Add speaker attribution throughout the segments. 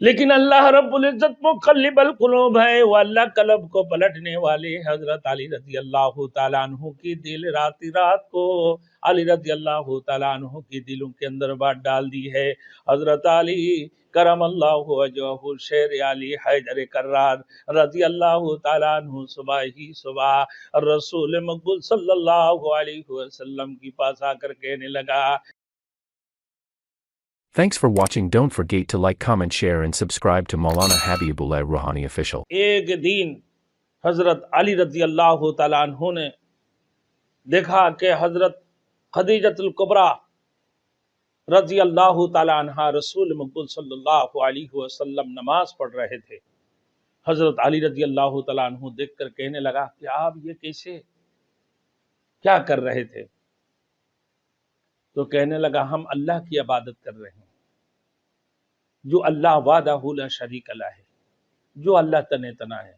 Speaker 1: لیکن اللہ رب العزت مقلب القلوب ہے، وہ اللہ قلب کو پلٹنے والے حضرت علی رضی اللہ تعالیٰ عنہ کی دل رات کو علی رضی اللہ تعالیٰ عنہ کی دلوں کے اندر بات ڈال دی ہے۔ حضرت علی کرم اللہ وجہہ شیر علی حیدر کرار رضی اللہ تعالیٰ عنہ صبح ہی صبح رسول مقبول صلی اللہ علیہ وسلم کی پاس آ کر کہنے لگا۔
Speaker 2: Thanks for watching. Don't forget to like, comment, share and subscribe to Maulana Habibullah Rohani official.
Speaker 1: ایک دن حضرت علی رضی اللہ تعالیٰ عنہ نے دیکھا کہ حضرت خدیجۃ الکبریٰ رضی اللہ تعالیٰ عنہ رسول مقبول صلی اللہ علیہ وسلم نماز پڑھ رہے تھے۔ حضرت علی رضی اللہ تعالیٰ عنہ دیکھ کر کہنے لگا کہ آپ یہ کیسے کیا کر رہے تھے؟ تو کہنے لگا ہم اللہ کی عبادت کر رہے ہیں، جو اللہ وحدہ لا شریک لہ ہے، جو اللہ تن تنہا ہے،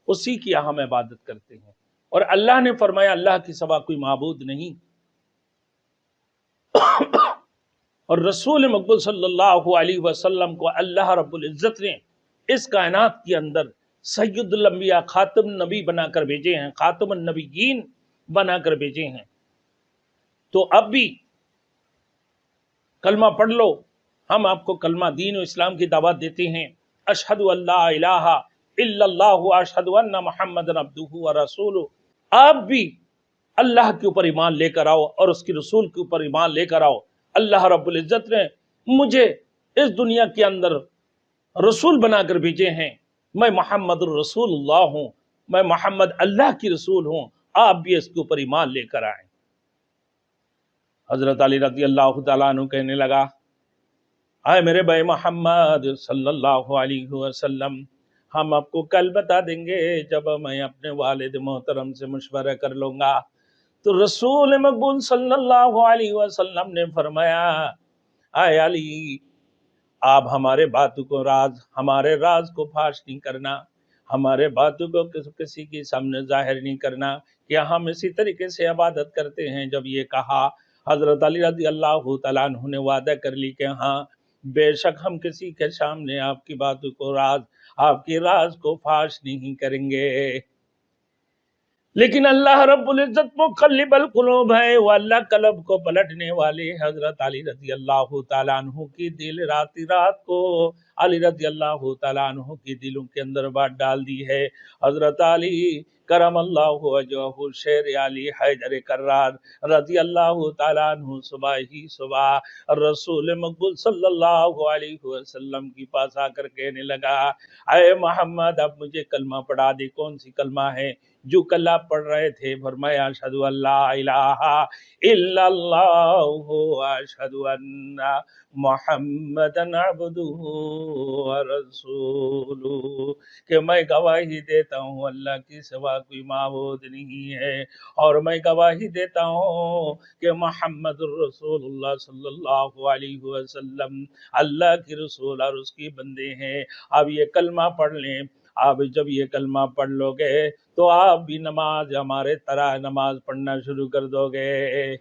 Speaker 1: اسی کی ہم عبادت کرتے ہیں، اور اللہ نے فرمایا اللہ کے سوا کوئی معبود نہیں، اور رسول مقبول صلی اللہ علیہ وسلم کو اللہ رب العزت نے اس کائنات کے اندر سید الانبیاء خاتم النبی بنا کر بھیجے ہیں، خاتم النبیین بنا کر بھیجے ہیں۔ تو اب بھی کلمہ پڑھ لو، ہم آپ کو کلمہ دین و اسلام کی دعوت دیتے ہیں۔ اشہد ان لا الہ الا اللہ اشہد ان محمد عبدہ و رسولہ۔ آپ بھی اللہ کے اوپر ایمان لے کر آؤ اور اس کی رسول کے اوپر ایمان لے کر آؤ۔ اللہ رب العزت نے مجھے اس دنیا کے اندر رسول بنا کر بھیجے ہیں، میں محمد الرسول اللہ ہوں، میں محمد اللہ کی رسول ہوں، آپ بھی اس کے اوپر ایمان لے کر آئیں۔ حضرت علی رضی اللہ تعالیٰ عنہ کہنے لگا، آئے میرے بھائی محمد صلی اللہ علیہ وسلم، ہم آپ کو کل بتا دیں گے جب میں اپنے والد محترم سے مشورہ کر لوں گا۔ تو رسول مقبول صلی اللہ علیہ وسلم نے فرمایا، آئے علی، آپ ہمارے باتوں کو ہمارے راز کو فاش نہیں کرنا، ہمارے باتوں کو کسی کے سامنے ظاہر نہیں کرنا کہ ہم اسی طریقے سے عبادت کرتے ہیں۔ جب یہ کہا، حضرت علی رضی اللہ تعالیٰ عنہ نے وعدہ کر لی کہ ہاں بے شک ہم کسی کے سامنے آپ کی باتوں کو آپ کی راز کو فاش نہیں کریں گے۔ لیکن اللہ رب العزت مقلب القلوب ہے، وہ اللہ قلب کو پلٹنے والے حضرت علی رضی اللہ تعالیٰ عنہ کی دل رات کو علی رضی اللہ تعالیٰ عنہ کی دلوں کے اندر بات ڈال دی ہے۔ حضرت علی کرم اللہ وجہہ شیر علی حیدر کرار رضی اللہ تعالیٰ عنہ صبح ہی صبح رسول مقبول صلی اللہ علیہ وسلم کی پاس آ کر کہنے لگا، اے محمد اب مجھے کلمہ پڑھا دے۔ کون سی کلمہ ہے جو کل آپ پڑھ رہے تھے؟ فرمایا، اشہد ان لا الہ الا اللہ اشہد ان محمدن عبدہ ورسولہ، کہ میں گواہی دیتا ہوں اللہ کی سوا کوئی معبود نہیں ہے، اور میں گواہی دیتا ہوں کہ محمد الرسول اللہ صلی اللہ علیہ وسلم اللہ کی رسول اور اس کی بندے ہیں۔ اب یہ کلمہ پڑھ لیں۔ آپ جب یہ کلمہ پڑھ لو گے تو آپ بھی نماز ہمارے طرح نماز پڑھنا شروع کر دو گے۔